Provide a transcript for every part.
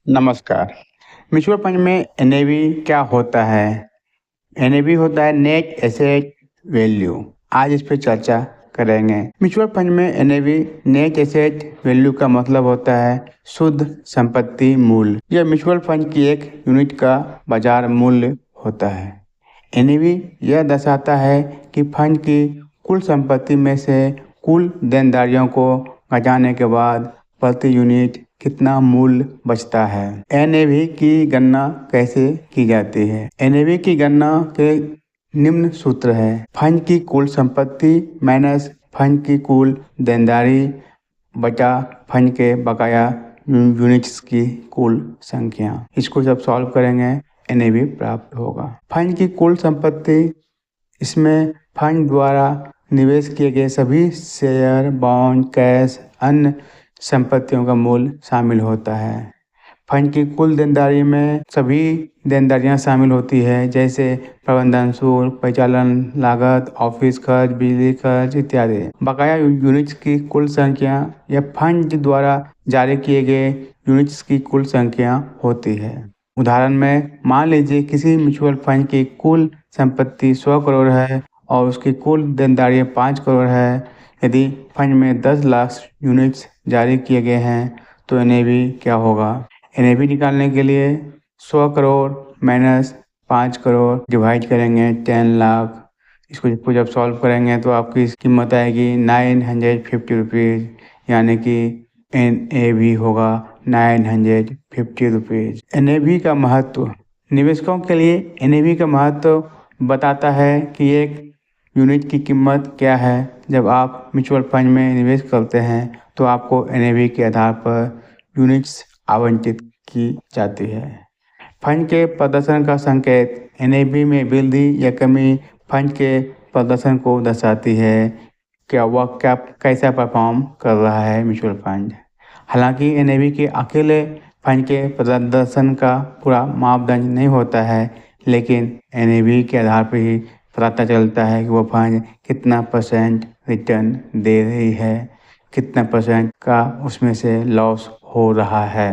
नमस्कार। Mutual fund में NAV क्या होता है? एनएवी होता है नेट एसेट वैल्यू। आज इस पे चर्चा करेंगे। म्यूचुअल फंड में एनएवी नेट एसेट वैल्यू का मतलब होता है शुद्ध संपत्ति मूल्य। यह म्यूचुअल फंड की एक यूनिट का बाजार मूल्य होता है। एनएवी यह दर्शाता है कि फंड की कुल संपत्ति में से कुल देनदारियों को घटाने के बाद प्रति यूनिट कितना मूल्य बचता है। एनएवी की गणना कैसे की जाती है? एनएवी की गणना के निम्न सूत्र है। फंड की कुल संपत्ति माइनस फंड की कुल देनदारी बटा फंड के बकाया यूनिट्स की कुल संख्या। इसको जब सॉल्व करेंगे एनएवी प्राप्त होगा। फंड की कुल संपत्ति, इसमें फंड द्वारा निवेश किए गए सभी शेयर, बॉन्ड, कैश, अन्य संपत्तियों का मूल्य शामिल होता है। फंड की कुल देनदारी में सभी देनदारियां शामिल होती है, जैसे प्रबंधन शुल्क, परिचालन लागत, ऑफिस खर्च, बिजली खर्च इत्यादि। बकाया यूनिट्स की कुल संख्या या फंड द्वारा जारी किए गए यूनिट्स की कुल संख्या होती है। उदाहरण में मान लीजिए किसी म्यूचुअल फंड की कुल संपत्ति 100 करोड़ है और उसकी कुल देनदारियां 5 करोड़ है। यदि फंड में 10 लाख यूनिट्स जारी किए गए हैं तो एनएवी क्या होगा? एनएवी निकालने के लिए 100 करोड़ माइनस 5 करोड़ डिवाइड करेंगे 10 लाख। इसको जब सॉल्व करेंगे तो आपकी कीमत आएगी 950 रुपीज़, यानी कि एनएवी होगा 950 रुपीज़। एनएवी का महत्व। निवेशकों के लिए एनएवी का महत्व बताता है कि एक यूनिट की कीमत क्या है। जब आप म्यूचुअल फंड में निवेश करते हैं तो आपको एनएवी के आधार पर यूनिट्स आवंटित की जाती है। फंड के प्रदर्शन का संकेत। एनएवी में वृद्धि या कमी फंड के प्रदर्शन को दर्शाती है। क्या कैसा परफॉर्म कर रहा है म्यूचुअल फंड। हालांकि एनएवी के अकेले फंड के प्रदर्शन का पूरा मापदंड नहीं होता है, लेकिन एनएवी के आधार पर ही पता चलता है कि वो फंड कितना % रिटर्न दे रही है, कितना % का उसमें से लॉस हो रहा है।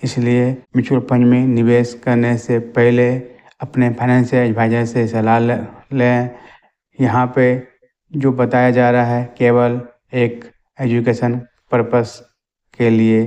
इसलिए म्यूचुअल फंड में निवेश करने से पहले अपने फाइनेंशियल एडवाइजर से सलाह लें। यहाँ पे जो बताया जा रहा है केवल एक एजुकेशन पर्पस के लिए